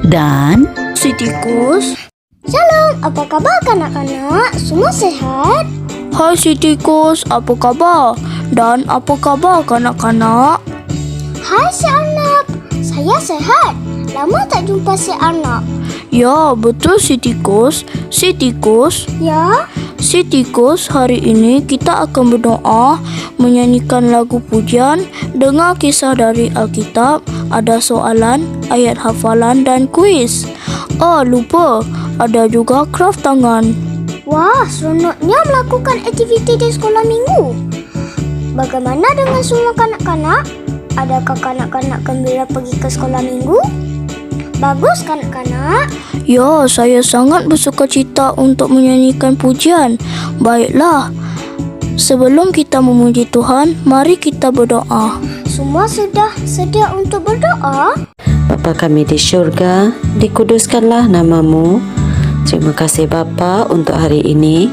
dan si tikus. Shalom, apa kabar kanak-kanak? Semua sehat? Hai si tikus, apa khabar? Dan apa khabar kanak-kanak? Hai si Arnab, saya sehat. Lama tak jumpa si Arnab. Ya, betul si tikus. Si tikus, Ya? Si tikus, hari ini kita akan berdoa, menyanyikan lagu pujian, dengar kisah dari Alkitab, ada soalan, ayat hafalan dan kuis. Lupa, ada juga kraft tangan. Wah, seronoknya melakukan aktiviti di sekolah minggu. Bagaimana dengan semua kanak-kanak? Adakah kanak-kanak gembira pergi ke sekolah minggu? Bagus kanak-kanak. Ya, saya sangat bersukacita untuk menyanyikan pujian. Baiklah, sebelum kita memuji Tuhan, mari kita berdoa. Semua sudah sedia untuk berdoa? Bapa kami di syurga, dikuduskanlah namamu. Terima kasih Bapa untuk hari ini.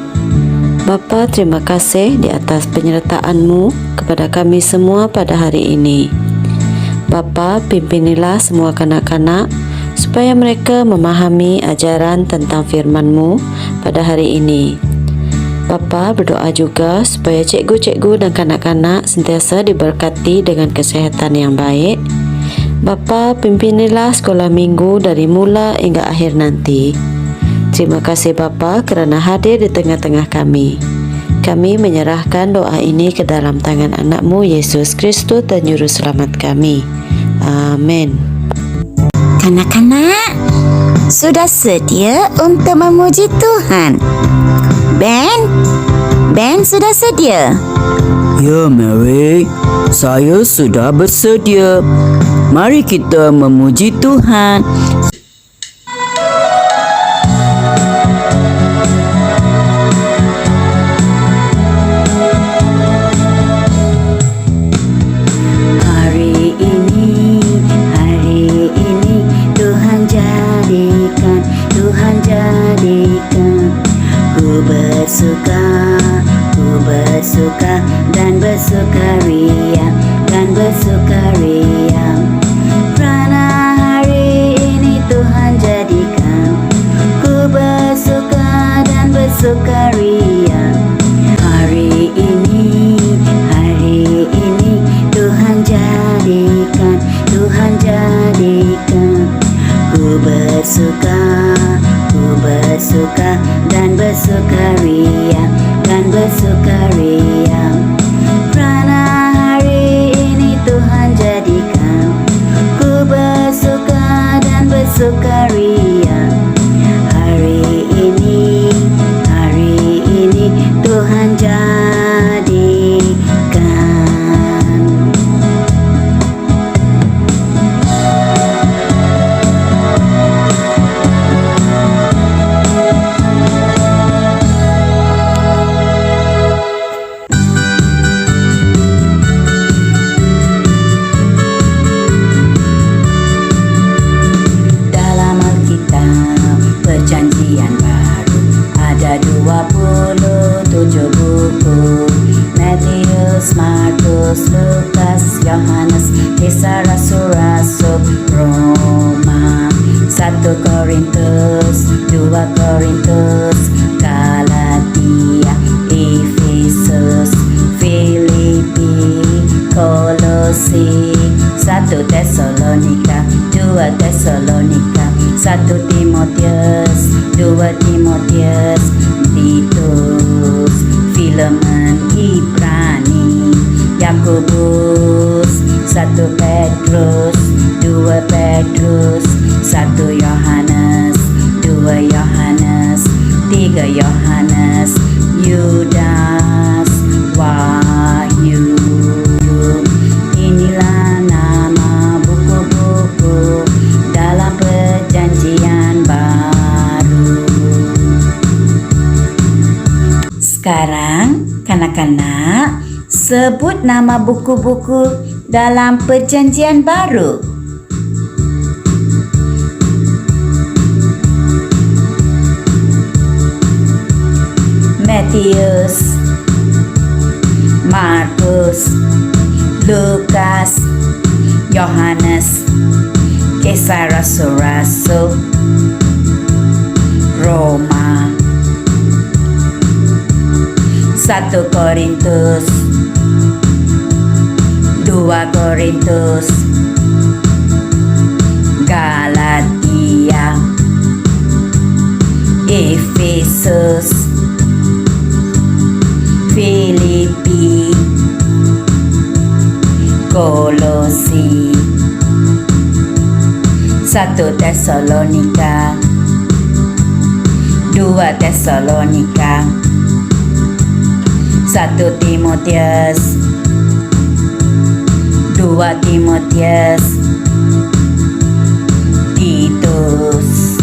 Bapa, terima kasih di atas penyertaan-Mu kepada kami semua pada hari ini. Bapa, pimpinilah semua kanak-kanak supaya mereka memahami ajaran tentang firman-Mu pada hari ini. Bapa, berdoa juga supaya cikgu-cikgu dan kanak-kanak sentiasa diberkati dengan kesihatan yang baik. Bapa, pimpinilah sekolah minggu dari mula hingga akhir nanti. Terima kasih Bapa kerana hadir di tengah-tengah kami. Kami menyerahkan doa ini ke dalam tangan anak-Mu Yesus Kristus dan Juru Selamat kami. Amin. kanak-kanak sudah sedia untuk memuji Tuhan? Ben sudah sedia? Ya, Mary, saya sudah bersedia. Mari kita memuji Tuhan. Bersuka dan bersukaria kerana hari ini Tuhan jadikan ku bersuka dan bersukaria. Hari ini Tuhan jadikan ku bersuka dan bersukaria kerana hari ini Tuhan jadikan ku bersuka dan bersukaria. Hari ini Tuhan jadikan. Perjanjian baru ada 27 buku: Matius, Markus, Lukas, Yohanes, Kisah Rasul-Rasul, Roma, 1 Korintus, 2 Korintus, Galatia, Efesus, Filipi, Kolosi, 1 Tesalonika, 2 Tesalonika, 1 Timotius, 2 Timotius, Titus, Filemen, Ibrani, Yakobus, 1 Petrus, 2 Petrus, 1 Yohanes, 2 Yohanes, 3 Yohanes, Yudas, Wahyu. Inilah nama buku-buku dalam perjanjian baru. Sekarang kanak-kanak sebut nama buku-buku dalam perjanjian baru. Matius, Markus, Lukas, Yohanes, Kisah Rasul-Rasul Roma 1 Korintus 2 Korintus Galatia Efesus Filipi Kolosi 1 Tesalonika 2 Tesalonika 1 Timotius 2 Timotius Titus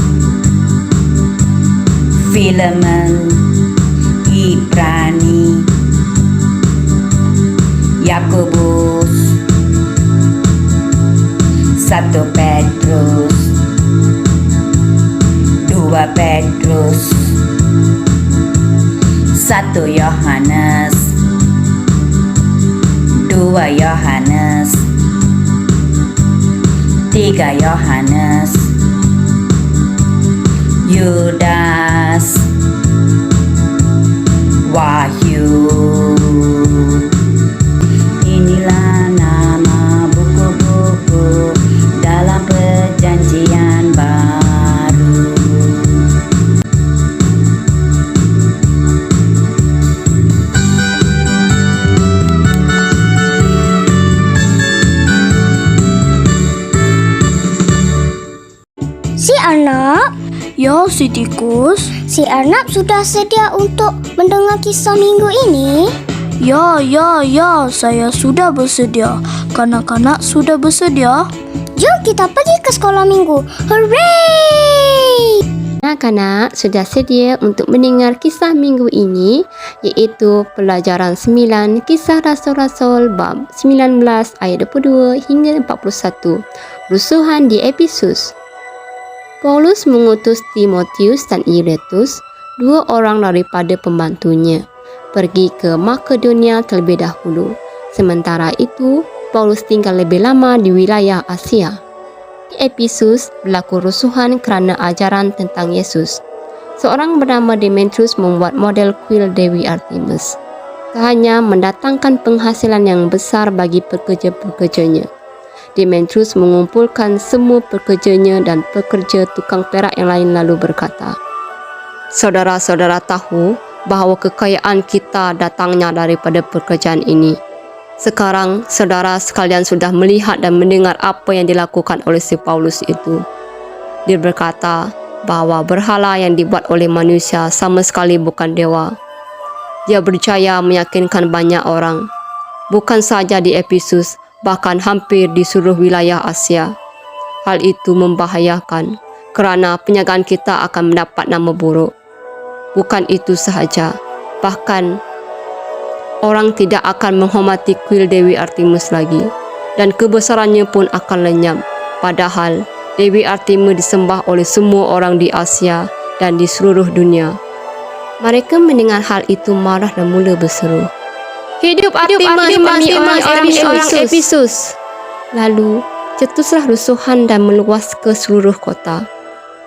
Filemen Ibrani Yakobus 1 Petrus 2 Petrus 1 Yohanes 2 Yohanes 3 Yohanes Yudas Wahyu. Inilah nama buku-buku dalam perjanjian baru. Si Arnab, Ya, si tikus. si Arnab sudah sedia untuk mendengar kisah minggu ini? Ya, saya sudah bersedia. Kanak-kanak sudah bersedia? Jom kita pergi ke sekolah minggu. Hooray! Kanak-kanak sudah sedia untuk mendengar kisah minggu ini, iaitu pelajaran 9 Kisah Rasul-Rasul bab 19 ayat 22 hingga 41. Rusuhan di Efesus. Paulus mengutus Timotius dan Erastus, 2 orang daripada pembantunya, pergi ke Makedonia terlebih dahulu. Sementara itu, Paulus tinggal lebih lama di wilayah Asia. Di Efesus berlaku rusuhan kerana ajaran tentang Yesus. Seorang bernama Demetrius membuat model kuil Dewi Artemis. Hanya mendatangkan penghasilan yang besar bagi pekerja-pekerjanya. Demetrius mengumpulkan semua pekerjanya dan pekerja tukang perak yang lain lalu berkata, "Saudara-saudara tahu bahawa kekayaan kita datangnya daripada pekerjaan ini. Sekarang saudara sekalian sudah melihat dan mendengar apa yang dilakukan oleh si Paulus itu. Dia berkata bahawa berhala yang dibuat oleh manusia sama sekali bukan dewa. Dia berjaya meyakinkan banyak orang, bukan saja di Efesus, bahkan hampir di seluruh wilayah Asia. Hal itu membahayakan kerana penjagaan kita akan mendapat nama buruk. Bukan itu sahaja, bahkan orang tidak akan menghormati kuil Dewi Artemis lagi, dan kebesarannya pun akan lenyap. Padahal Dewi Artemis disembah oleh semua orang di Asia dan di seluruh dunia." Mereka mendengar hal itu marah dan mula berseru, "Hidup Artemis demi orang Efesus!" Lalu cetuslah rusuhan dan meluas ke seluruh kota.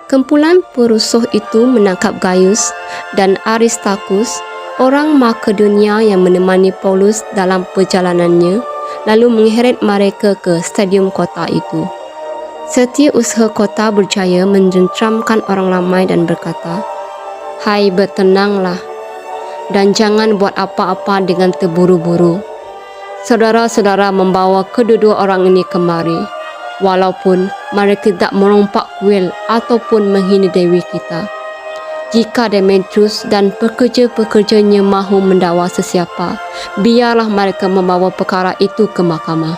Kumpulan perusuh itu menangkap Gaius dan Aristarchus, orang Makedonia yang menemani Paulus dalam perjalanannya, lalu mengheret mereka ke stadium kota itu. Setiausaha kota berjaya menjentramkan orang ramai dan berkata, "Hai, bertenanglah dan jangan buat apa-apa dengan terburu-buru. Saudara-saudara membawa kedua-dua orang ini kemari, walaupun mereka tidak merompak kuil ataupun menghina Dewi kita. Jika Demetrius dan pekerja-pekerjanya mahu mendakwa sesiapa, biarlah mereka membawa perkara itu ke mahkamah."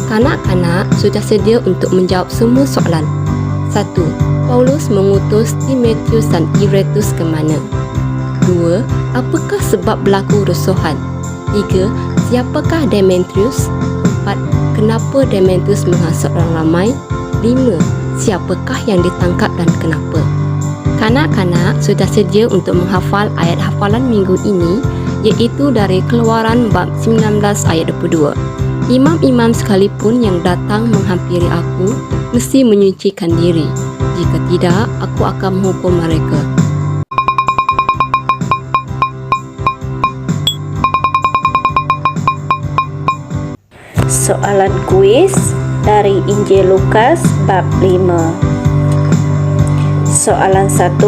Kanak-kanak sudah sedia untuk menjawab semua soalan. 1. Paulus mengutus Timotius dan Erastus ke mana? 2. Apakah sebab berlaku rusuhan? 3. Siapakah Demetrius? 4. Kenapa Demetrius menghasut orang ramai? 5. Siapakah yang ditangkap dan kenapa? Kanak-kanak sudah sedia untuk menghafal ayat hafalan minggu ini iaitu dari Keluaran bab 19 ayat 22. Imam-imam sekalipun yang datang menghampiri aku mesti menyucikan diri. Jika tidak, aku akan menghukum mereka. Soalan kuis dari Injil Lukas bab 5. Soalan 1.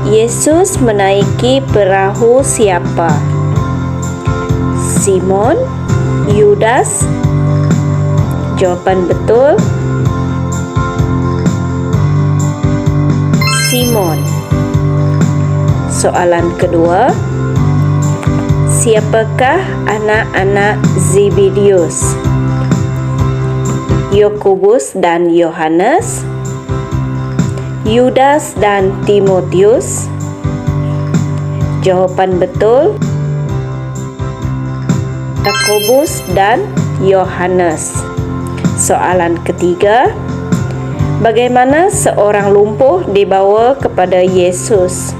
Yesus menaiki perahu siapa? Simon, Yudas. Jawapan betul Simon. Soalan kedua. Siapakah anak-anak Zebedeus? Yakobus dan Yohanes, Yudas dan Timotius. Jawapan betul Yakobus dan Yohanes. Soalan ketiga. Bagaimana seorang lumpuh dibawa kepada Yesus?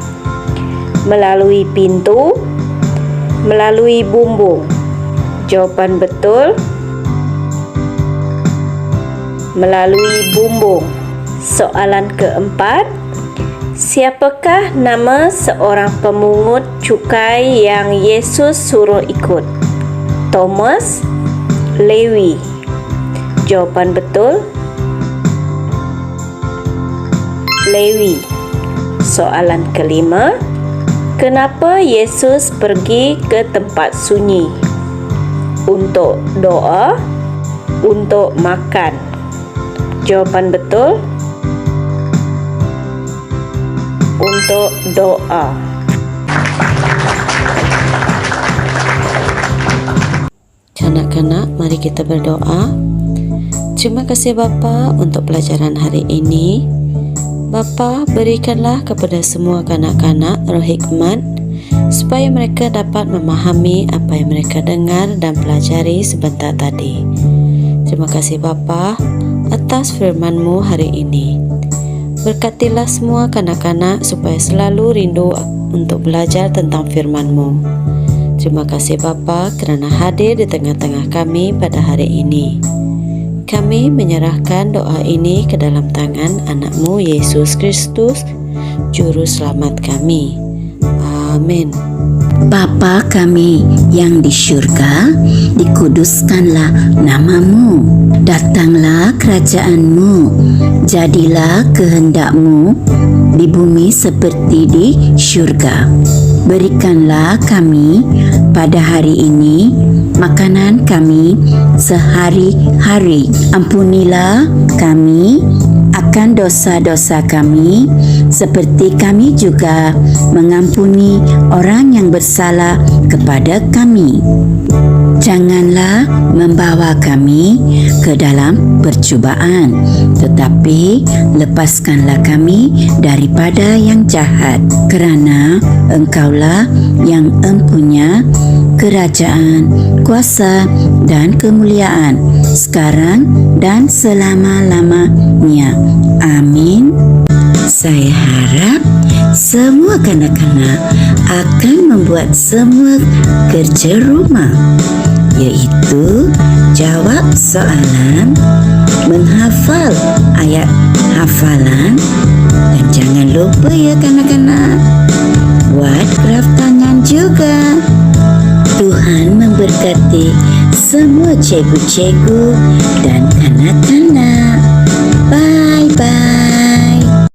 Melalui pintu, melalui bumbung. Jawapan betul melalui bumbung. Soalan keempat. Siapakah nama seorang pemungut cukai yang Yesus suruh ikut? Thomas, Lewi. Jawapan betul Lewi. Soalan kelima. Kenapa Yesus pergi ke tempat sunyi? Untuk doa, untuk makan. Jawapan betul untuk doa. Kanak-kanak, mari kita berdoa. Terima kasih Bapa untuk pelajaran hari ini. Bapa, berikanlah kepada semua kanak-kanak roh hikmat supaya mereka dapat memahami apa yang mereka dengar dan pelajari sebentar tadi. Terima kasih Bapa atas firman-Mu hari ini. Berkatilah semua kanak-kanak supaya selalu rindu untuk belajar tentang firman-Mu. Terima kasih Bapa kerana hadir di tengah-tengah kami pada hari ini. Kami menyerahkan doa ini ke dalam tangan anak-Mu Yesus Kristus, Juru Selamat kami. Amin. Bapa kami yang di syurga, dikuduskanlah nama-Mu. Datanglah kerajaan-Mu. Jadilah kehendak-Mu di bumi seperti di syurga. Berikanlah kami pada hari ini makanan kami sehari-hari. Ampunilah kami akan dosa-dosa kami seperti kami juga mengampuni orang yang bersalah kepada kami. Janganlah membawa kami ke dalam percubaan, tetapi lepaskanlah kami daripada yang jahat, kerana Engkaulah yang empunya kerajaan, kuasa dan kemuliaan sekarang dan selama-lamanya. Amin. Saya harap semua kanak-kanak akan membuat semua kerja rumah, iaitu jawab soalan, menghafal ayat hafalan, dan jangan lupa ya kanak-kanak, buat graf tangan juga. Tuhan memberkati semua cikgu-cikgu dan kanak-kanak.